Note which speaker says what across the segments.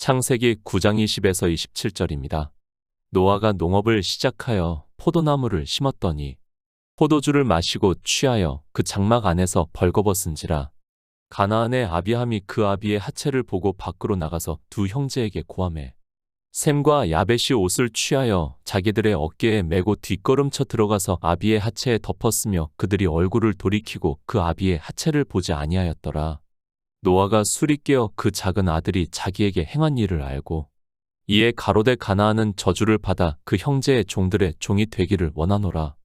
Speaker 1: 창세기 9장 20에서 27절입니다. 노아가 농업을 시작하여 포도나무를 심었더니 포도주를 마시고 취하여 그 장막 안에서 벌거벗은지라. 가나안의 아비함이 그 아비의 하체를 보고 밖으로 나가서 두 형제에게 고하매 셈과 야벳이 옷을 취하여 자기들의 어깨에 메고 뒷걸음쳐 들어가서 아비의 하체에 덮었으며 그들이 얼굴을 돌이키고 그 아비의 하체를 보지 아니하였더라. 노아가 술이 깨어 그 작은 아들이 자기에게 행한 일을 알고 이에 가로되 가나안은 저주를 받아 그 형제의 종들의 종이 되기를 원하노라.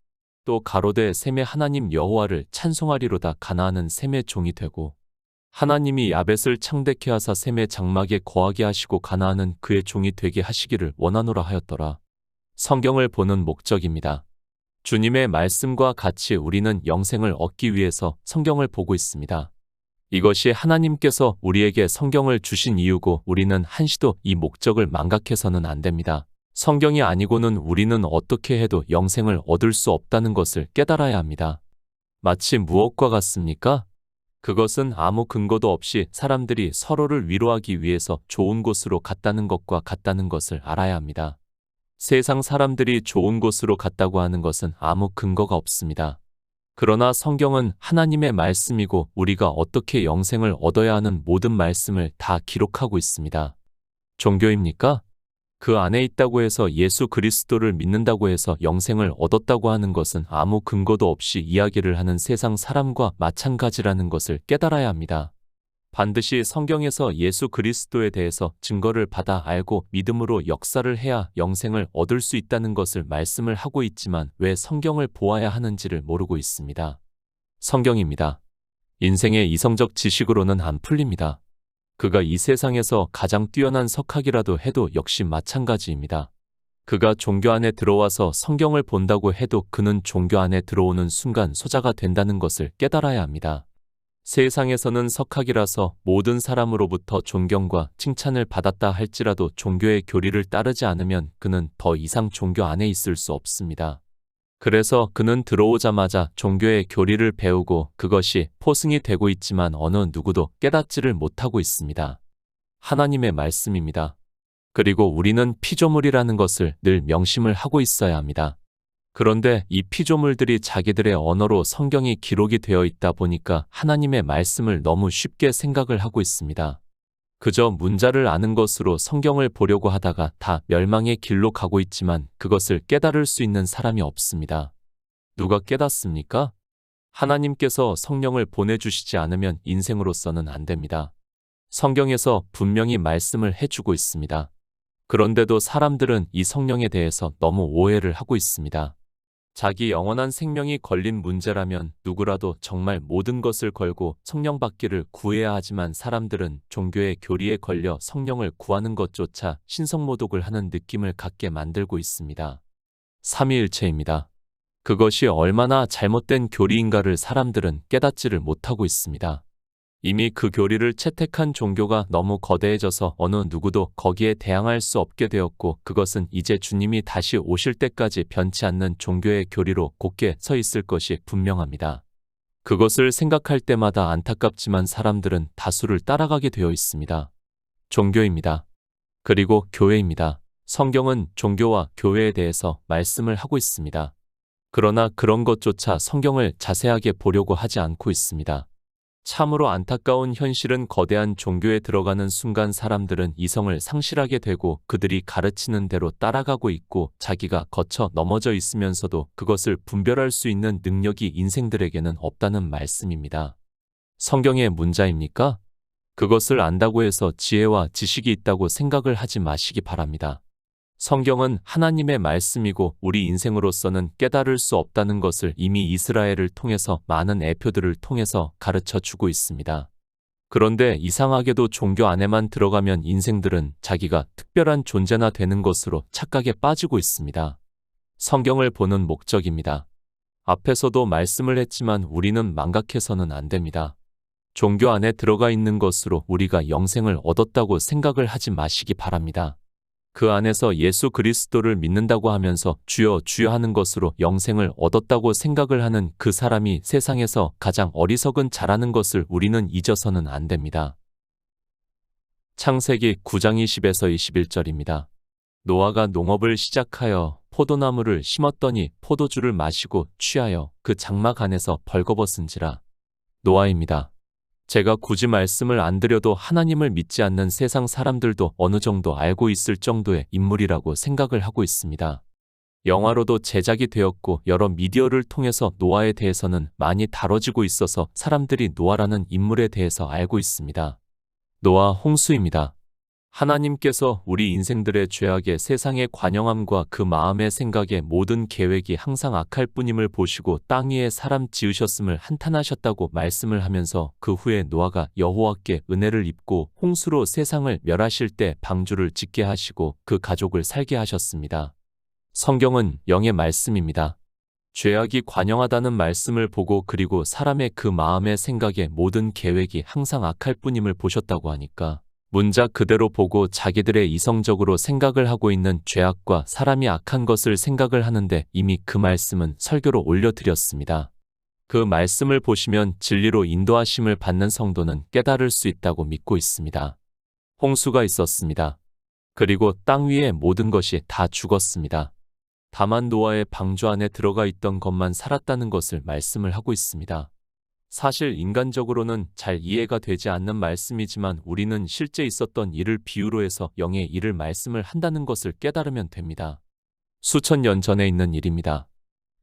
Speaker 1: 또 가로되 셈의 하나님 여호와를 찬송하리로다. 가나안은 셈의 종이 되고 하나님이 야벳을 창대케 하사 셈의 장막에 거하게 하시고 가나안은 그의 종이 되게 하시기를 원하노라 하였더라. 성경을 보는 목적입니다. 주님의 말씀과 같이 우리는 영생을 얻기 위해서 성경을 보고 있습니다. 이것이 하나님께서 우리에게 성경을 주신 이유고 우리는 한시도 이 목적을 망각해서는 안 됩니다. 성경이 아니고는 우리는 어떻게 해도 영생을 얻을 수 없다는 것을 깨달아야 합니다. 마치 무엇과 같습니까? 그것은 아무 근거도 없이 사람들이 서로를 위로하기 위해서 좋은 곳으로 갔다는 것과 같다는 것을 알아야 합니다. 세상 사람들이 좋은 곳으로 갔다고 하는 것은 아무 근거가 없습니다. 그러나 성경은 하나님의 말씀이고 우리가 어떻게 영생을 얻어야 하는 모든 말씀을 다 기록하고 있습니다. 종교입니까? 그 안에 있다고 해서 예수 그리스도를 믿는다고 해서 영생을 얻었다고 하는 것은 아무 근거도 없이 이야기를 하는 세상 사람과 마찬가지라는 것을 깨달아야 합니다. 반드시 성경에서 예수 그리스도에 대해서 증거를 받아 알고 믿음으로 역사를 해야 영생을 얻을 수 있다는 것을 말씀을 하고 있지만 왜 성경을 보아야 하는지를 모르고 있습니다. 성경입니다. 인생의 이성적 지식으로는 안 풀립니다. 그가 이 세상에서 가장 뛰어난 석학이라도 해도 역시 마찬가지입니다. 그가 종교 안에 들어와서 성경을 본다고 해도 그는 종교 안에 들어오는 순간 소자가 된다는 것을 깨달아야 합니다. 세상에서는 석학이라서 모든 사람으로부터 존경과 칭찬을 받았다 할지라도 종교의 교리를 따르지 않으면 그는 더 이상 종교 안에 있을 수 없습니다. 그래서 그는 들어오자마자 종교의 교리를 배우고 그것이 포승이 되고 있지만 어느 누구도 깨닫지를 못하고 있습니다. 하나님의 말씀입니다. 그리고 우리는 피조물이라는 것을 늘 명심을 하고 있어야 합니다. 그런데 이 피조물들이 자기들의 언어로 성경이 기록이 되어 있다 보니까 하나님의 말씀을 너무 쉽게 생각을 하고 있습니다. 그저 문자를 아는 것으로 성경을 보려고 하다가 다 멸망의 길로 가고 있지만 그것을 깨달을 수 있는 사람이 없습니다. 누가 깨닫습니까? 하나님께서 성령을 보내주시지 않으면 인생으로서는 안 됩니다. 성경에서 분명히 말씀을 해주고 있습니다. 그런데도 사람들은 이 성령에 대해서 너무 오해를 하고 있습니다. 자기 영원한 생명이 걸린 문제라면 누구라도 정말 모든 것을 걸고 성령 받기를 구해야 하지만 사람들은 종교의 교리에 걸려 성령을 구하는 것조차 신성모독을 하는 느낌을 갖게 만들고 있습니다. 삼위일체입니다. 그것이 얼마나 잘못된 교리인가를 사람들은 깨닫지를 못하고 있습니다. 이미 그 교리를 채택한 종교가 너무 거대해져서 어느 누구도 거기에 대항할 수 없게 되었고 그것은 이제 주님이 다시 오실 때까지 변치 않는 종교의 교리로 곧게 서 있을 것이 분명합니다. 그것을 생각할 때마다 안타깝지만 사람들은 다수를 따라가게 되어 있습니다. 종교입니다. 그리고 교회입니다. 성경은 종교와 교회에 대해서 말씀을 하고 있습니다. 그러나 그런 것조차 성경을 자세하게 보려고 하지 않고 있습니다. 참으로 안타까운 현실은 거대한 종교에 들어가는 순간 사람들은 이성을 상실하게 되고 그들이 가르치는 대로 따라가고 있고 자기가 거쳐 넘어져 있으면서도 그것을 분별할 수 있는 능력이 인생들에게는 없다는 말씀입니다. 성경의 문자입니까? 그것을 안다고 해서 지혜와 지식이 있다고 생각을 하지 마시기 바랍니다. 성경은 하나님의 말씀이고 우리 인생으로서는 깨달을 수 없다는 것을 이미 이스라엘을 통해서 많은 애표들을 통해서 가르쳐 주고 있습니다. 그런데 이상하게도 종교 안에만 들어가면 인생들은 자기가 특별한 존재나 되는 것으로 착각에 빠지고 있습니다. 성경을 보는 목적입니다. 앞에서도 말씀을 했지만 우리는 망각해서는 안 됩니다. 종교 안에 들어가 있는 것으로 우리가 영생을 얻었다고 생각을 하지 마시기 바랍니다. 그 안에서 예수 그리스도를 믿는다고 하면서 주여 주여 하는 것으로 영생을 얻었다고 생각을 하는 그 사람이 세상에서 가장 어리석은 자라는 것을 우리는 잊어서는 안 됩니다. 창세기 9장 20에서 21절입니다. 노아가 농업을 시작하여 포도나무를 심었더니 포도주를 마시고 취하여 그 장막 안에서 벌거벗은지라. 노아입니다. 제가 굳이 말씀을 안 드려도 하나님을 믿지 않는 세상 사람들도 어느 정도 알고 있을 정도의 인물이라고 생각을 하고 있습니다. 영화로도 제작이 되었고 여러 미디어를 통해서 노아에 대해서는 많이 다뤄지고 있어서 사람들이 노아라는 인물에 대해서 알고 있습니다. 노아 홍수입니다. 하나님께서 우리 인생들의 죄악의 세상의 관영함과 그 마음의 생각의 모든 계획이 항상 악할 뿐임을 보시고 땅 위에 사람 지으셨음을 한탄하셨다고 말씀을 하면서 그 후에 노아가 여호와께 은혜를 입고 홍수로 세상을 멸하실 때 방주를 짓게 하시고 그 가족을 살게 하셨습니다. 성경은 영의 말씀입니다. 죄악이 관영하다는 말씀을 보고 그리고 사람의 그 마음의 생각의 모든 계획이 항상 악할 뿐임을 보셨다고 하니까 문자 그대로 보고 자기들의 이성적으로 생각을 하고 있는 죄악과 사람이 악한 것을 생각을 하는데 이미 그 말씀은 설교로 올려드렸습니다. 그 말씀을 보시면 진리로 인도하심을 받는 성도는 깨달을 수 있다고 믿고 있습니다. 홍수가 있었습니다. 그리고 땅 위의 모든 것이 다 죽었습니다. 다만 노아의 방주 안에 들어가 있던 것만 살았다는 것을 말씀을 하고 있습니다. 사실 인간적으로는 잘 이해가 되지 않는 말씀이지만 우리는 실제 있었던 일을 비유로 해서 영의 일을 말씀을 한다는 것을 깨달으면 됩니다. 수천 년 전에 있는 일입니다.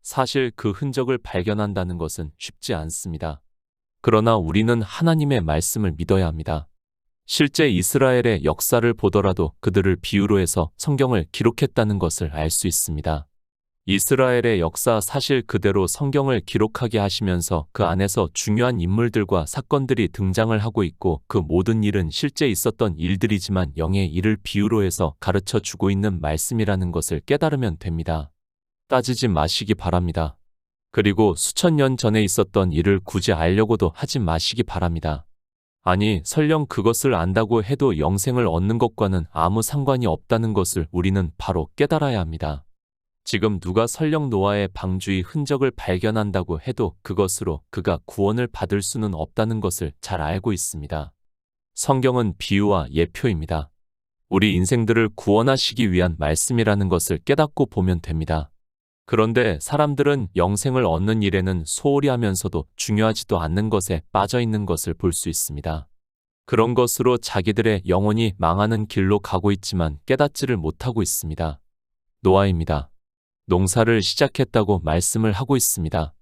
Speaker 1: 사실 그 흔적을 발견한다는 것은 쉽지 않습니다. 그러나 우리는 하나님의 말씀을 믿어야 합니다. 실제 이스라엘의 역사를 보더라도 그들을 비유로 해서 성경을 기록했다는 것을 알 수 있습니다. 이스라엘의 역사 사실 그대로 성경을 기록하게 하시면서 그 안에서 중요한 인물들과 사건들이 등장을 하고 있고 그 모든 일은 실제 있었던 일들이지만 영의 일을 비유로 해서 가르쳐 주고 있는 말씀이라는 것을 깨달으면 됩니다. 따지지 마시기 바랍니다. 그리고 수천 년 전에 있었던 일을 굳이 알려고도 하지 마시기 바랍니다. 아니, 설령 그것을 안다고 해도 영생을 얻는 것과는 아무 상관이 없다는 것을 우리는 바로 깨달아야 합니다. 지금 누가 설령 노아의 방주의 흔적을 발견한다고 해도 그것으로 그가 구원을 받을 수는 없다는 것을 잘 알고 있습니다. 성경은 비유와 예표입니다. 우리 인생들을 구원하시기 위한 말씀이라는 것을 깨닫고 보면 됩니다. 그런데 사람들은 영생을 얻는 일에는 소홀히 하면서도 중요하지도 않는 것에 빠져 있는 것을 볼 수 있습니다. 그런 것으로 자기들의 영혼이 망하는 길로 가고 있지만 깨닫지를 못하고 있습니다. 노아입니다. 농사를 시작했다고 말씀을 하고 있습니다.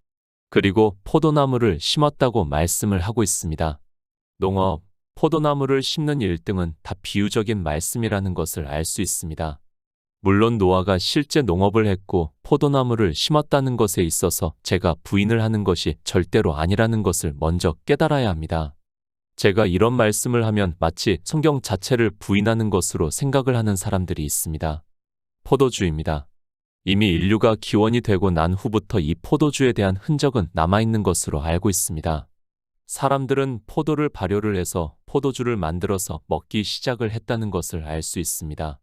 Speaker 1: 그리고 포도나무를 심었다고 말씀을 하고 있습니다. 농업, 포도나무를 심는 일 등은 다 비유적인 말씀이라는 것을 알 수 있습니다. 물론 노아가 실제 농업을 했고 포도나무를 심었다는 것에 있어서 제가 부인을 하는 것이 절대로 아니라는 것을 먼저 깨달아야 합니다. 제가 이런 말씀을 하면 마치 성경 자체를 부인하는 것으로 생각을 하는 사람들이 있습니다. 포도주입니다. 이미 인류가 기원이 되고 난 후부터 이 포도주에 대한 흔적은 남아있는 것으로 알고 있습니다. 사람들은 포도를 발효를 해서 포도주를 만들어서 먹기 시작을 했다는 것을 알 수 있습니다.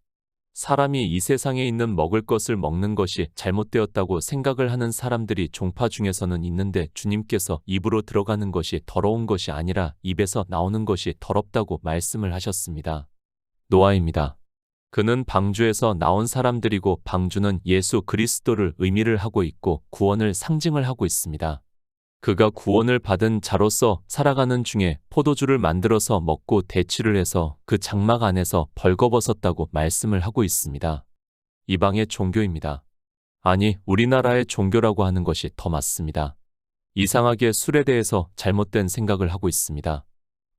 Speaker 1: 사람이 이 세상에 있는 먹을 것을 먹는 것이 잘못되었다고 생각을 하는 사람들이 종파 중에서는 있는데 주님께서 입으로 들어가는 것이 더러운 것이 아니라 입에서 나오는 것이 더럽다고 말씀을 하셨습니다. 노아입니다. 그는 방주에서 나온 사람들이고 방주는 예수 그리스도를 의미를 하고 있고 구원을 상징을 하고 있습니다. 그가 구원을 받은 자로서 살아가는 중에 포도주를 만들어서 먹고 대취를 해서 그 장막 안에서 벌거벗었다고 말씀을 하고 있습니다. 이방의 종교입니다. 아니, 우리나라의 종교라고 하는 것이 더 맞습니다. 이상하게 술에 대해서 잘못된 생각을 하고 있습니다.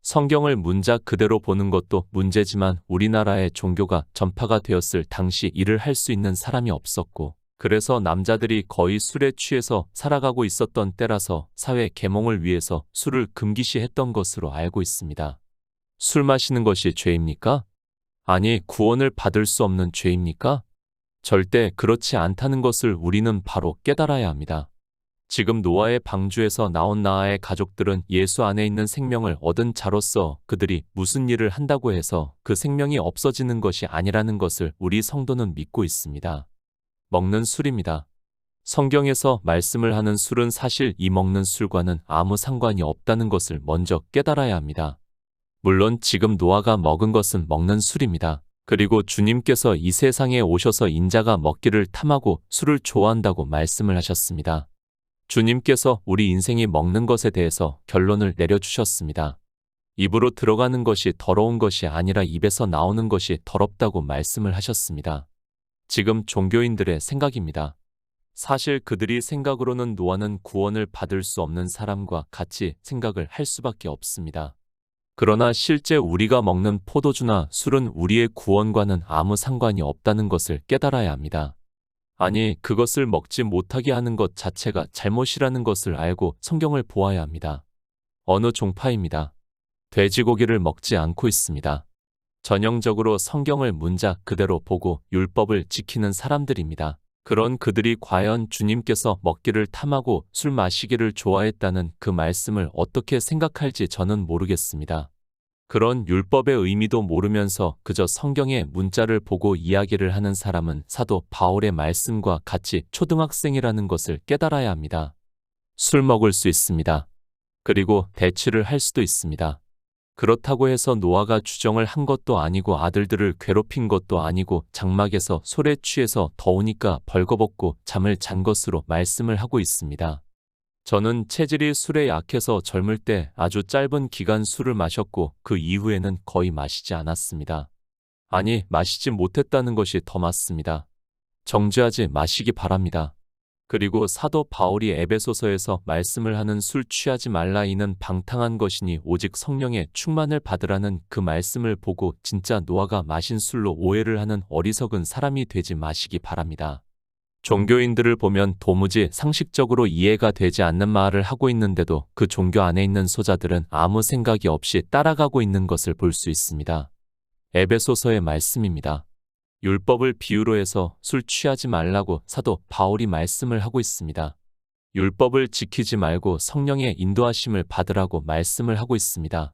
Speaker 1: 성경을 문자 그대로 보는 것도 문제지만 우리나라의 종교가 전파가 되었을 당시 일을 할 수 있는 사람이 없었고 그래서 남자들이 거의 술에 취해서 살아가고 있었던 때라서 사회 계몽을 위해서 술을 금기시했던 것으로 알고 있습니다. 술 마시는 것이 죄입니까? 아니, 구원을 받을 수 없는 죄입니까? 절대 그렇지 않다는 것을 우리는 바로 깨달아야 합니다. 지금 노아의 방주에서 나온 나아의 가족들은 예수 안에 있는 생명을 얻은 자로서 그들이 무슨 일을 한다고 해서 그 생명이 없어지는 것이 아니라는 것을 우리 성도는 믿고 있습니다. 먹는 술입니다. 성경에서 말씀을 하는 술은 사실 이 먹는 술과는 아무 상관이 없다는 것을 먼저 깨달아야 합니다. 물론 지금 노아가 먹은 것은 먹는 술입니다. 그리고 주님께서 이 세상에 오셔서 인자가 먹기를 탐하고 술을 좋아한다고 말씀을 하셨습니다. 주님께서 우리 인생이 먹는 것에 대해서 결론을 내려주셨습니다. 입으로 들어가는 것이 더러운 것이 아니라 입에서 나오는 것이 더럽다고 말씀을 하셨습니다. 지금 종교인들의 생각입니다. 사실 그들이 생각으로는 노아는 구원을 받을 수 없는 사람과 같이 생각을 할 수밖에 없습니다. 그러나 실제 우리가 먹는 포도주나 술은 우리의 구원과는 아무 상관이 없다는 것을 깨달아야 합니다. 아니, 그것을 먹지 못하게 하는 것 자체가 잘못이라는 것을 알고 성경을 보아야 합니다. 어느 종파입니다. 돼지고기를 먹지 않고 있습니다. 전형적으로 성경을 문자 그대로 보고 율법을 지키는 사람들입니다. 그런 그들이 과연 주님께서 먹기를 탐하고 술 마시기를 좋아했다는 그 말씀을 어떻게 생각할지 저는 모르겠습니다. 그런 율법의 의미도 모르면서 그저 성경의 문자를 보고 이야기를 하는 사람은 사도 바울의 말씀과 같이 초등학생이라는 것을 깨달아야 합니다. 술 먹을 수 있습니다. 그리고 대취를 할 수도 있습니다. 그렇다고 해서 노아가 주정을 한 것도 아니고 아들들을 괴롭힌 것도 아니고 장막에서 솔에 취해서 더우니까 벌거벗고 잠을 잔 것으로 말씀을 하고 있습니다. 저는 체질이 술에 약해서 젊을 때 아주 짧은 기간 술을 마셨고 그 이후에는 거의 마시지 않았습니다. 아니, 마시지 못했다는 것이 더 맞습니다. 정죄하지 마시기 바랍니다. 그리고 사도 바울이 에베소서에서 말씀을 하는 술 취하지 말라 이는 방탕한 것이니 오직 성령의 충만을 받으라는 그 말씀을 보고 진짜 노아가 마신 술로 오해를 하는 어리석은 사람이 되지 마시기 바랍니다. 종교인들을 보면 도무지 상식적으로 이해가 되지 않는 말을 하고 있는데도 그 종교 안에 있는 소자들은 아무 생각이 없이 따라가고 있는 것을 볼 수 있습니다. 에베소서의 말씀입니다. 율법을 비유로 해서 술 취하지 말라고 사도 바울이 말씀을 하고 있습니다. 율법을 지키지 말고 성령의 인도하심을 받으라고 말씀을 하고 있습니다.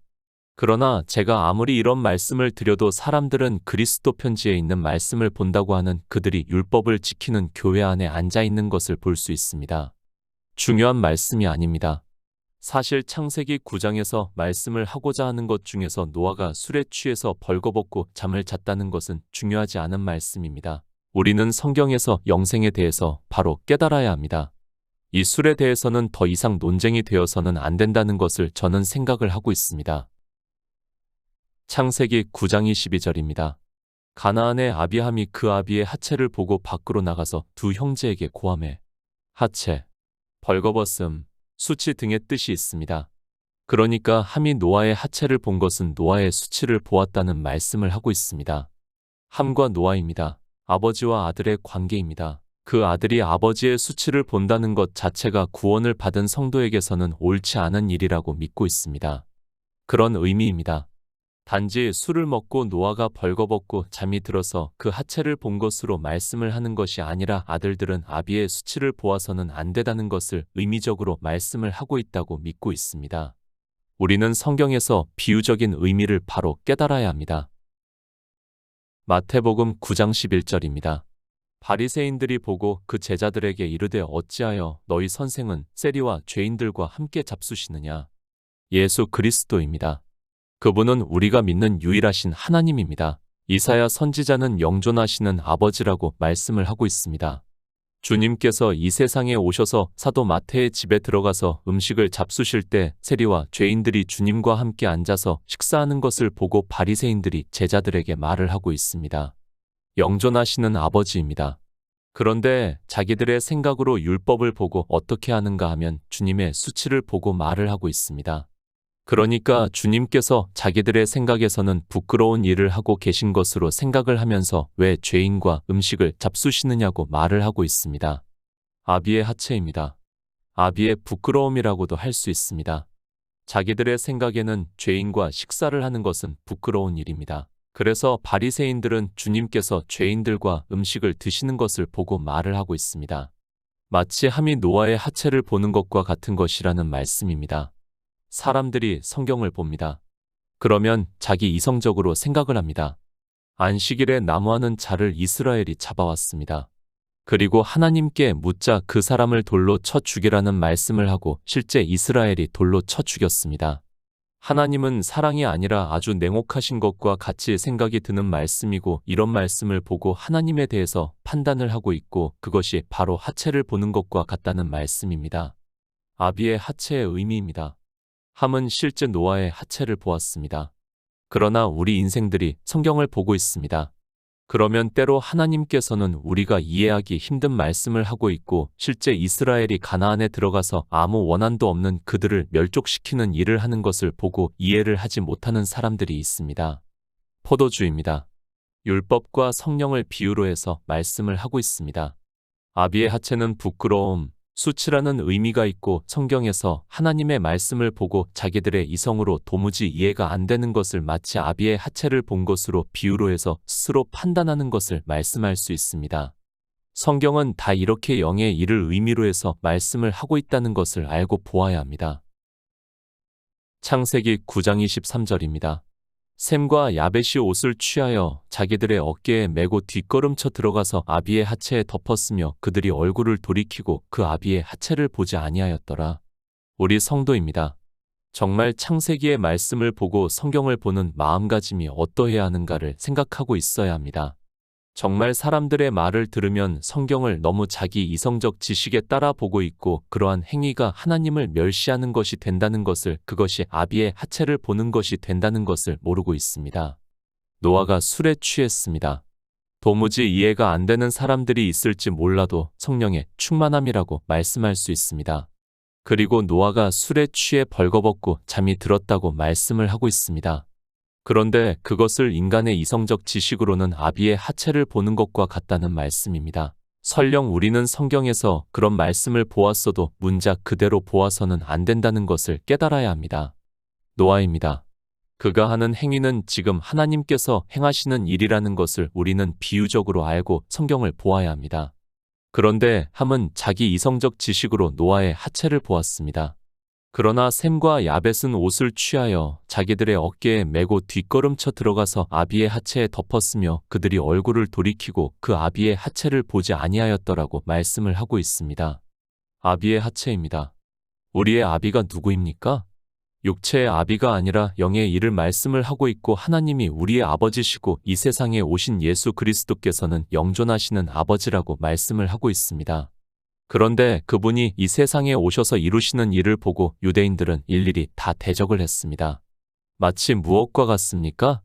Speaker 1: 그러나 제가 아무리 이런 말씀을 드려도 사람들은 그리스도 편지에 있는 말씀을 본다고 하는 그들이 율법을 지키는 교회 안에 앉아 있는 것을 볼 수 있습니다. 중요한 말씀이 아닙니다. 사실 창세기 9장에서 말씀을 하고자 하는 것 중에서 노아가 술에 취해서 벌거벗고 잠을 잤다는 것은 중요하지 않은 말씀입니다. 우리는 성경에서 영생에 대해서 바로 깨달아야 합니다. 이 술에 대해서는 더 이상 논쟁이 되어서는 안 된다는 것을 저는 생각을 하고 있습니다. 창세기 9장 22절입니다. 가나안의 아비함이 그 아비의 하체를 보고 밖으로 나가서 두 형제에게 고하매 하체, 벌거벗음, 수치 등의 뜻이 있습니다. 그러니까 함이 노아의 하체를 본 것은 노아의 수치를 보았다는 말씀을 하고 있습니다. 함과 노아입니다. 아버지와 아들의 관계입니다. 그 아들이 아버지의 수치를 본다는 것 자체가 구원을 받은 성도에게서는 옳지 않은 일이라고 믿고 있습니다. 그런 의미입니다. 단지 술을 먹고 노아가 벌거벗고 잠이 들어서 그 하체를 본 것으로 말씀을 하는 것이 아니라 아들들은 아비의 수치를 보아서는 안 되다는 것을 의미적으로 말씀을 하고 있다고 믿고 있습니다. 우리는 성경에서 비유적인 의미를 바로 깨달아야 합니다. 마태복음 9장 11절입니다. 바리새인들이 보고 그 제자들에게 이르되 어찌하여 너희 선생은 세리와 죄인들과 함께 잡수시느냐. 예수 그리스도입니다. 그분은 우리가 믿는 유일하신 하나님입니다. 이사야 선지자는 영존하시는 아버지라고 말씀을 하고 있습니다. 주님께서 이 세상에 오셔서 사도 마태의 집에 들어가서 음식을 잡수실 때 세리와 죄인들이 주님과 함께 앉아서 식사하는 것을 보고 바리새인들이 제자들에게 말을 하고 있습니다. 영존하시는 아버지입니다. 그런데 자기들의 생각으로 율법을 보고 어떻게 하는가 하면 주님의 수치를 보고 말을 하고 있습니다. 그러니까 주님께서 자기들의 생각에서는 부끄러운 일을 하고 계신 것으로 생각을 하면서 왜 죄인과 음식을 잡수시느냐고 말을 하고 있습니다. 아비의 하체입니다. 아비의 부끄러움이라고도 할 수 있습니다. 자기들의 생각에는 죄인과 식사를 하는 것은 부끄러운 일입니다. 그래서 바리새인들은 주님께서 죄인들과 음식을 드시는 것을 보고 말을 하고 있습니다. 마치 함이 노아의 하체를 보는 것과 같은 것이라는 말씀입니다. 사람들이 성경을 봅니다. 그러면 자기 이성적으로 생각을 합니다. 안식일에 나무하는 자를 이스라엘이 잡아왔습니다. 그리고 하나님께 묻자 그 사람을 돌로 쳐 죽이라는 말씀을 하고 실제 이스라엘이 돌로 쳐 죽였습니다. 하나님은 사랑이 아니라 아주 냉혹하신 것과 같이 생각이 드는 말씀이고 이런 말씀을 보고 하나님에 대해서 판단을 하고 있고 그것이 바로 하체를 보는 것과 같다는 말씀입니다. 아비의 하체의 의미입니다. 함은 실제 노아의 하체를 보았습니다. 그러나 우리 인생들이 성경을 보고 있습니다. 그러면 때로 하나님께서는 우리가 이해하기 힘든 말씀을 하고 있고 실제 이스라엘이 가나안에 들어가서 아무 원한도 없는 그들을 멸족시키는 일을 하는 것을 보고 이해를 하지 못하는 사람들이 있습니다. 포도주입니다. 율법과 성령을 비유로 해서 말씀을 하고 있습니다. 아비의 하체는 부끄러움, 수치라는 의미가 있고 성경에서 하나님의 말씀을 보고 자기들의 이성으로 도무지 이해가 안 되는 것을 마치 아비의 하체를 본 것으로 비유로 해서 스스로 판단하는 것을 말씀할 수 있습니다. 성경은 다 이렇게 영의 일을 의미로 해서 말씀을 하고 있다는 것을 알고 보아야 합니다. 창세기 9장 23절입니다. 셈과 야벳이 옷을 취하여 자기들의 어깨에 메고 뒷걸음쳐 들어가서 아비의 하체에 덮었으며 그들이 얼굴을 돌이키고 그 아비의 하체를 보지 아니하였더라. 우리 성도입니다. 정말 창세기의 말씀을 보고 성경을 보는 마음가짐이 어떠해야 하는가를 생각하고 있어야 합니다. 정말 사람들의 말을 들으면 성경을 너무 자기 이성적 지식에 따라 보고 있고 그러한 행위가 하나님을 멸시하는 것이 된다는 것을 그것이 아비의 하체를 보는 것이 된다는 것을 모르고 있습니다. 노아가 술에 취했습니다. 도무지 이해가 안 되는 사람들이 있을지 몰라도 성령의 충만함이라고 말씀할 수 있습니다. 그리고 노아가 술에 취해 벌거벗고 잠이 들었다고 말씀을 하고 있습니다. 그런데 그것을 인간의 이성적 지식으로는 아비의 하체를 보는 것과 같다는 말씀입니다. 설령 우리는 성경에서 그런 말씀을 보았어도 문자 그대로 보아서는 안 된다는 것을 깨달아야 합니다. 노아입니다. 그가 하는 행위는 지금 하나님께서 행하시는 일이라는 것을 우리는 비유적으로 알고 성경을 보아야 합니다. 그런데 함은 자기 이성적 지식으로 노아의 하체를 보았습니다. 그러나 셈과 야벳은 옷을 취하여 자기들의 어깨에 메고 뒷걸음쳐 들어가서 아비의 하체에 덮었으며 그들이 얼굴을 돌이키고 그 아비의 하체를 보지 아니하였더라고 말씀을 하고 있습니다. 아비의 하체입니다. 우리의 아비가 누구입니까? 육체의 아비가 아니라 영의 일을 말씀을 하고 있고 하나님이 우리의 아버지시고 이 세상에 오신 예수 그리스도께서는 영존하시는 아버지라고 말씀을 하고 있습니다. 그런데 그분이 이 세상에 오셔서 이루시는 일을 보고 유대인들은 일일이 다 대적을 했습니다. 마치 무엇과 같습니까?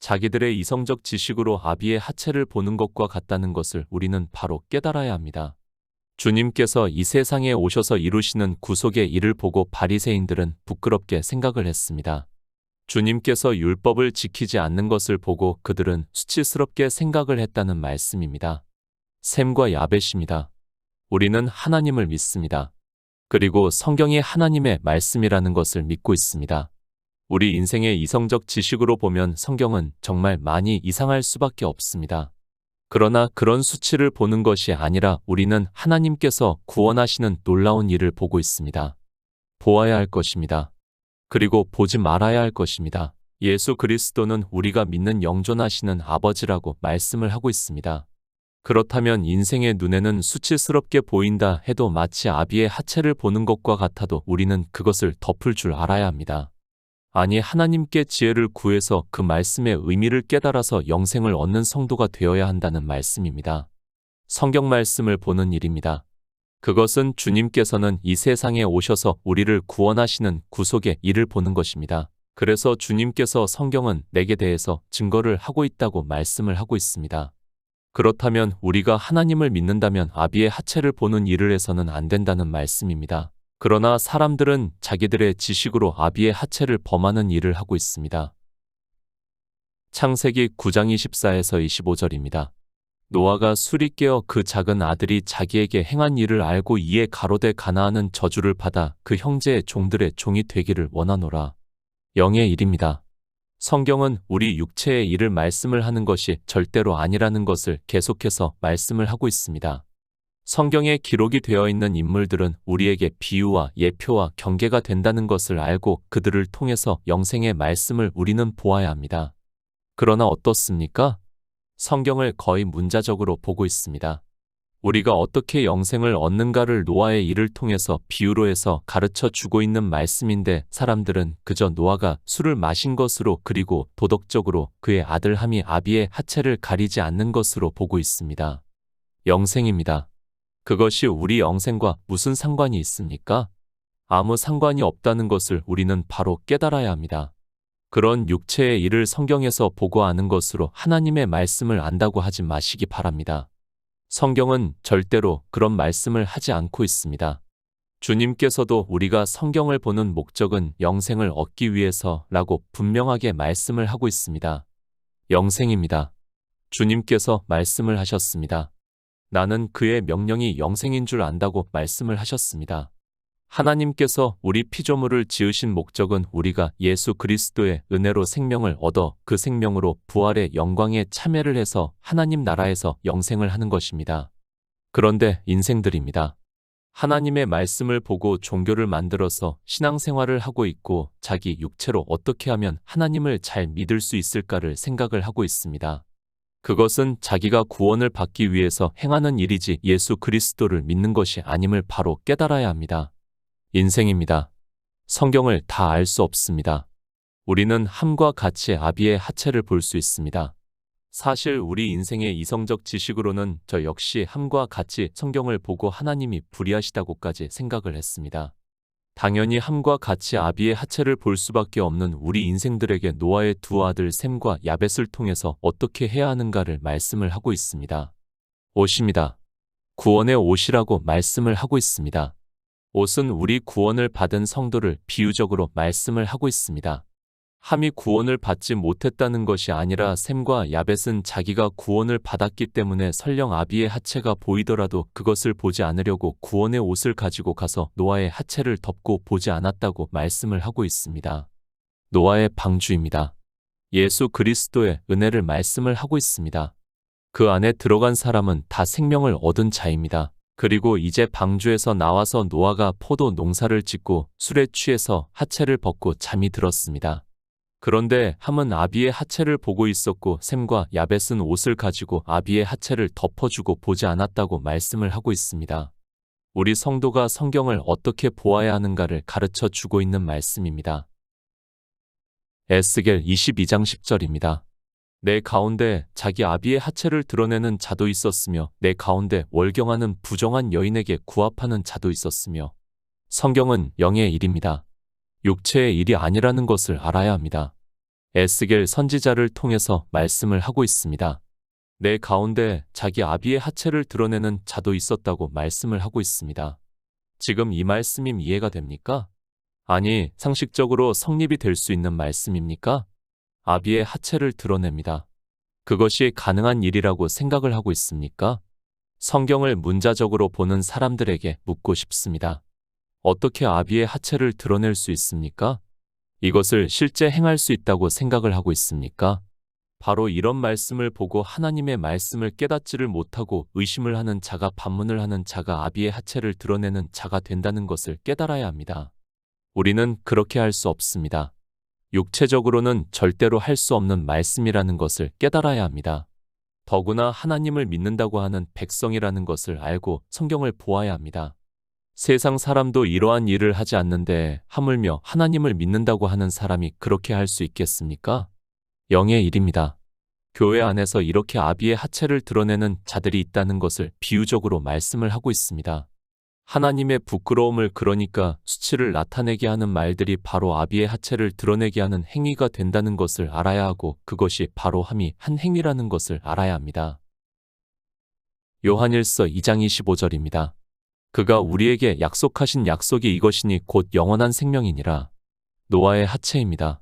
Speaker 1: 자기들의 이성적 지식으로 아비의 하체를 보는 것과 같다는 것을 우리는 바로 깨달아야 합니다. 주님께서 이 세상에 오셔서 이루시는 구속의 일을 보고 바리새인들은 부끄럽게 생각을 했습니다. 주님께서 율법을 지키지 않는 것을 보고 그들은 수치스럽게 생각을 했다는 말씀입니다. 셈과 야벳입니다. 우리는 하나님을 믿습니다. 그리고 성경이 하나님의 말씀이라는 것을 믿고 있습니다. 우리 인생의 이성적 지식으로 보면 성경은 정말 많이 이상할 수밖에 없습니다. 그러나 그런 수치를 보는 것이 아니라 우리는 하나님께서 구원하시는 놀라운 일을 보고 있습니다. 보아야 할 것입니다. 그리고 보지 말아야 할 것입니다. 예수 그리스도는 우리가 믿는 영존하시는 아버지라고 말씀을 하고 있습니다. 그렇다면 인생의 눈에는 수치스럽게 보인다 해도 마치 아비의 하체를 보는 것과 같아도 우리는 그것을 덮을 줄 알아야 합니다. 아니 하나님께 지혜를 구해서 그 말씀의 의미를 깨달아서 영생을 얻는 성도가 되어야 한다는 말씀입니다. 성경 말씀을 보는 일입니다. 그것은 주님께서는 이 세상에 오셔서 우리를 구원하시는 구속의 일을 보는 것입니다. 그래서 주님께서 성경은 내게 대해서 증거를 하고 있다고 말씀을 하고 있습니다. 그렇다면 우리가 하나님을 믿는다면 아비의 하체를 보는 일을 해서는 안 된다는 말씀입니다. 그러나 사람들은 자기들의 지식으로 아비의 하체를 범하는 일을 하고 있습니다. 창세기 9장 24에서 25절입니다. 노아가 술이 깨어 그 작은 아들이 자기에게 행한 일을 알고 이에 가로되 가나안은 저주를 받아 그 형제의 종들의 종이 되기를 원하노라. 영의 일입니다. 성경은 우리 육체의 일을 말씀을 하는 것이 절대로 아니라는 것을 계속해서 말씀을 하고 있습니다. 성경에 기록이 되어 있는 인물들은 우리에게 비유와 예표와 경계가 된다는 것을 알고 그들을 통해서 영생의 말씀을 우리는 보아야 합니다. 그러나 어떻습니까? 성경을 거의 문자적으로 보고 있습니다. 우리가 어떻게 영생을 얻는가를 노아의 일을 통해서 비유로 해서 가르쳐 주고 있는 말씀인데 사람들은 그저 노아가 술을 마신 것으로 그리고 도덕적으로 그의 아들 함이 아비의 하체를 가리지 않는 것으로 보고 있습니다. 영생입니다. 그것이 우리 영생과 무슨 상관이 있습니까? 아무 상관이 없다는 것을 우리는 바로 깨달아야 합니다. 그런 육체의 일을 성경에서 보고하는 것으로 하나님의 말씀을 안다고 하지 마시기 바랍니다. 성경은 절대로 그런 말씀을 하지 않고 있습니다. 주님께서도 우리가 성경을 보는 목적은 영생을 얻기 위해서라고 분명하게 말씀을 하고 있습니다. 영생입니다. 주님께서 말씀을 하셨습니다. 나는 그의 명령이 영생인 줄 안다고 말씀을 하셨습니다. 하나님께서 우리 피조물을 지으신 목적은 우리가 예수 그리스도의 은혜로 생명을 얻어 그 생명으로 부활의 영광에 참여를 해서 하나님 나라에서 영생을 하는 것입니다. 그런데 인생들입니다. 하나님의 말씀을 보고 종교를 만들어서 신앙생활을 하고 있고 자기 육체로 어떻게 하면 하나님을 잘 믿을 수 있을까를 생각을 하고 있습니다. 그것은 자기가 구원을 받기 위해서 행하는 일이지 예수 그리스도를 믿는 것이 아님을 바로 깨달아야 합니다. 인생입니다. 성경을 다 알 수 없습니다. 우리는 함과 같이 아비의 하체를 볼 수 있습니다. 사실 우리 인생의 이성적 지식으로는 저 역시 함과 같이 성경을 보고 하나님이 불의하시다고까지 생각을 했습니다. 당연히 함과 같이 아비의 하체를 볼 수밖에 없는 우리 인생들에게 노아의 두 아들 셈과 야벳을 통해서 어떻게 해야 하는가를 말씀을 하고 있습니다. 옷입니다. 구원의 옷이라고 말씀을 하고 있습니다. 옷은 우리 구원을 받은 성도를 비유적으로 말씀을 하고 있습니다. 함이 구원을 받지 못했다는 것이 아니라 셈과 야벳은 자기가 구원을 받았기 때문에 설령 아비의 하체가 보이더라도 그것을 보지 않으려고 구원의 옷을 가지고 가서 노아의 하체를 덮고 보지 않았다고 말씀을 하고 있습니다. 노아의 방주입니다. 예수 그리스도의 은혜를 말씀을 하고 있습니다. 그 안에 들어간 사람은 다 생명을 얻은 자입니다. 그리고 이제 방주에서 나와서 노아가 포도 농사를 짓고 술에 취해서 하체를 벗고 잠이 들었습니다. 그런데 함은 아비의 하체를 보고 있었고 셈과 야벳은 옷을 가지고 아비의 하체를 덮어주고 보지 않았다고 말씀을 하고 있습니다. 우리 성도가 성경을 어떻게 보아야 하는가를 가르쳐 주고 있는 말씀입니다. 에스겔 22장 10절입니다. 내 가운데 자기 아비의 하체를 드러내는 자도 있었으며 내 가운데 월경하는 부정한 여인에게 구합하는 자도 있었으며 성경은 영의 일입니다. 육체의 일이 아니라는 것을 알아야 합니다. 에스겔 선지자를 통해서 말씀을 하고 있습니다. 내 가운데 자기 아비의 하체를 드러내는 자도 있었다고 말씀을 하고 있습니다. 지금 이 말씀이 이해가 됩니까? 아니, 상식적으로 성립이 될 수 있는 말씀입니까? 아비의 하체를 드러냅니다. 그것이 가능한 일이라고 생각을 하고 있습니까? 성경을 문자적으로 보는 사람들에게 묻고 싶습니다. 어떻게 아비의 하체를 드러낼 수 있습니까? 이것을 실제 행할 수 있다고 생각을 하고 있습니까? 바로 이런 말씀을 보고 하나님의 말씀을 깨닫지를 못하고 의심을 하는 자가 반문을 하는 자가 아비의 하체를 드러내는 자가 된다는 것을 깨달아야 합니다. 우리는 그렇게 할 수 없습니다. 육체적으로는 절대로 할 수 없는 말씀이라는 것을 깨달아야 합니다. 더구나 하나님을 믿는다고 하는 백성이라는 것을 알고 성경을 보아야 합니다. 세상 사람도 이러한 일을 하지 않는데 하물며 하나님을 믿는다고 하는 사람이 그렇게 할 수 있겠습니까? 영의 일입니다. 교회 안에서 이렇게 아비의 하체를 드러내는 자들이 있다는 것을 비유적으로 말씀을 하고 있습니다. 하나님의 부끄러움을 그러니까 수치를 나타내게 하는 말들이 바로 아비의 하체를 드러내게 하는 행위가 된다는 것을 알아야 하고 그것이 바로 함이 한 행위라는 것을 알아야 합니다. 요한일서 2장 25절입니다. 그가 우리에게 약속하신 약속이 이것이니 곧 영원한 생명이니라. 노아의 하체입니다.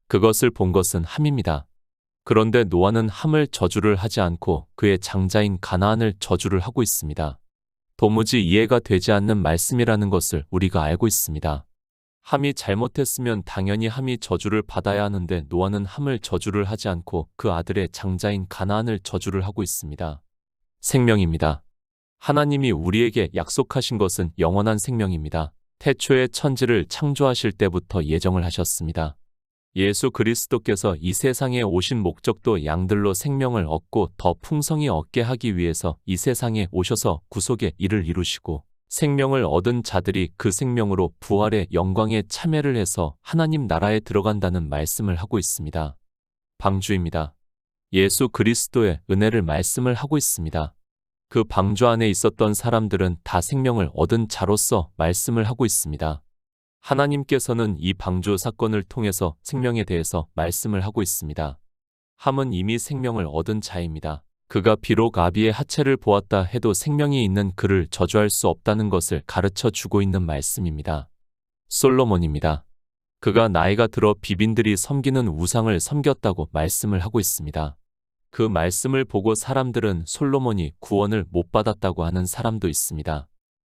Speaker 1: 그것을 본 것은 함입니다. 그런데 노아는 함을 저주를 하지 않고 그의 장자인 가나안을 저주를 하고 있습니다. 도무지 이해가 되지 않는 말씀이라는 것을 우리가 알고 있습니다. 함이 잘못했으면 당연히 함이 저주를 받아야 하는데 노아는 함을 저주를 하지 않고 그 아들의 장자인 가나안을 저주를 하고 있습니다. 생명입니다. 하나님이 우리에게 약속하신 것은 영원한 생명입니다. 태초에 천지를 창조하실 때부터 예정을 하셨습니다. 예수 그리스도께서 이 세상에 오신 목적도 양들로 생명을 얻고 더 풍성히 얻게 하기 위해서 이 세상에 오셔서 구속의 일을 이루시고 생명을 얻은 자들이 그 생명으로 부활의 영광에 참여를 해서 하나님 나라에 들어간다는 말씀을 하고 있습니다. 방주입니다. 예수 그리스도의 은혜를 말씀을 하고 있습니다. 그 방주 안에 있었던 사람들은 다 생명을 얻은 자로서 말씀을 하고 있습니다. 하나님께서는 이 방주 사건을 통해서 생명에 대해서 말씀을 하고 있습니다. 함은 이미 생명을 얻은 자입니다. 그가 비록 아비의 하체를 보았다 해도 생명이 있는 그를 저주할 수 없다는 것을 가르쳐 주고 있는 말씀입니다. 솔로몬입니다. 그가 나이가 들어 비빈들이 섬기는 우상을 섬겼다고 말씀을 하고 있습니다. 그 말씀을 보고 사람들은 솔로몬이 구원을 못 받았다고 하는 사람도 있습니다.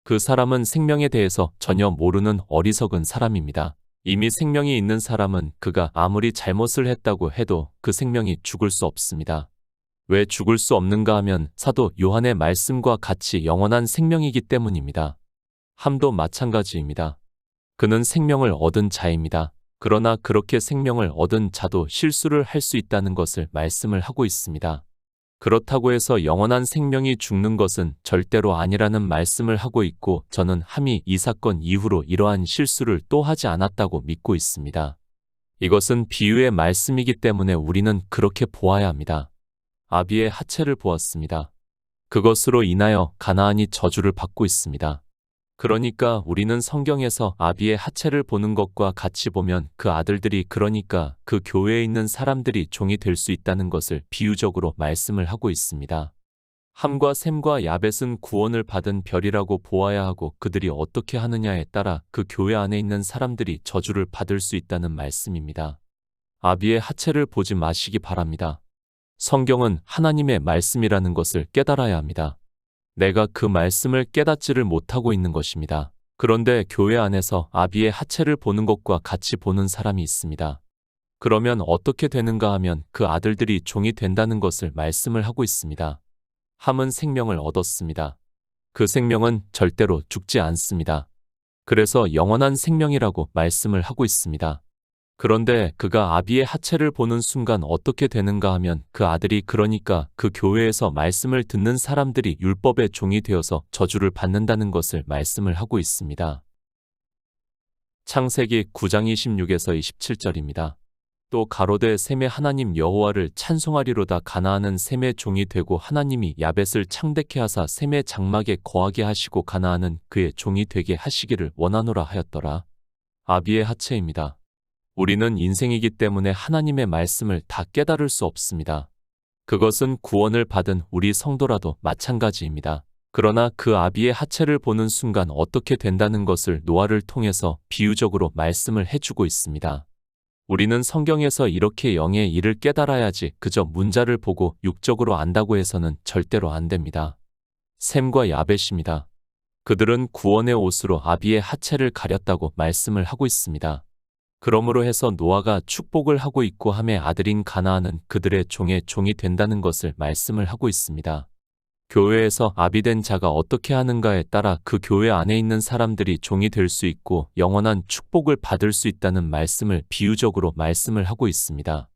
Speaker 1: 그 사람은 생명에 대해서 전혀 모르는 어리석은 사람입니다. 이미 생명이 있는 사람은 그가 아무리 잘못을 했다고 해도 그 생명이 죽을 수 없습니다. 왜 죽을 수 없는가 하면 사도 요한의 말씀과 같이 영원한 생명이기 때문입니다. 함도 마찬가지입니다. 그는 생명을 얻은 자입니다. 그러나 그렇게 생명을 얻은 자도 실수를 할 수 있다는 것을 말씀을 하고 있습니다. 그렇다고 해서 영원한 생명이 죽는 것은 절대로 아니라는 말씀을 하고 있고 저는 함이 이 사건 이후로 이러한 실수를 또 하지 않았다고 믿고 있습니다. 이것은 비유의 말씀이기 때문에 우리는 그렇게 보아야 합니다. 아비의 하체를 보았습니다. 그것으로 인하여 가나안이 저주를 받고 있습니다. 그러니까 우리는 성경에서 아비의 하체를 보는 것과 같이 보면 그 아들들이 그러니까 그 교회에 있는 사람들이 종이 될 수 있다는 것을 비유적으로 말씀을 하고 있습니다. 함과 셈과 야벳은 구원을 받은 별이라고 보아야 하고 그들이 어떻게 하느냐에 따라 그 교회 안에 있는 사람들이 저주를 받을 수 있다는 말씀입니다. 아비의 하체를 보지 마시기 바랍니다. 성경은 하나님의 말씀이라는 것을 깨달아야 합니다. 내가 그 말씀을 깨닫지를 못하고 있는 것입니다. 그런데 교회 안에서 아비의 하체를 보는 것과 같이 보는 사람이 있습니다. 그러면 어떻게 되는가 하면 그 아들들이 종이 된다는 것을 말씀을 하고 있습니다. 함은 생명을 얻었습니다. 그 생명은 절대로 죽지 않습니다. 그래서 영원한 생명이라고 말씀을 하고 있습니다. 그런데 그가 아비의 하체를 보는 순간 어떻게 되는가 하면 그 아들이 그러니까 그 교회에서 말씀을 듣는 사람들이 율법의 종이 되어서 저주를 받는다는 것을 말씀을 하고 있습니다. 창세기 9장 26에서 27절입니다. 또 가로되 셈의 하나님 여호와를 찬송하리로다 가나안은 셈의 종이 되고 하나님이 야벳을 창대케 하사 셈의 장막에 거하게 하시고 가나안은 그의 종이 되게 하시기를 원하노라 하였더라. 아비의 하체입니다. 우리는 인생이기 때문에 하나님의 말씀을 다 깨달을 수 없습니다. 그것은 구원을 받은 우리 성도라도 마찬가지입니다. 그러나 그 아비의 하체를 보는 순간 어떻게 된다는 것을 노아를 통해서 비유적으로 말씀을 해주고 있습니다. 우리는 성경에서 이렇게 영의 일을 깨달아야지 그저 문자를 보고 육적으로 안다고 해서는 절대로 안 됩니다. 셈과 야벳입니다. 그들은 구원의 옷으로 아비의 하체를 가렸다고 말씀을 하고 있습니다. 그러므로 해서 노아가 축복을 하고 있고 함의 아들인 가나안은 그들의 종의 종이 된다는 것을 말씀을 하고 있습니다. 교회에서 아비된 자가 어떻게 하는가에 따라 그 교회 안에 있는 사람들이 종이 될 수 있고 영원한 축복을 받을 수 있다는 말씀을 비유적으로 말씀을 하고 있습니다.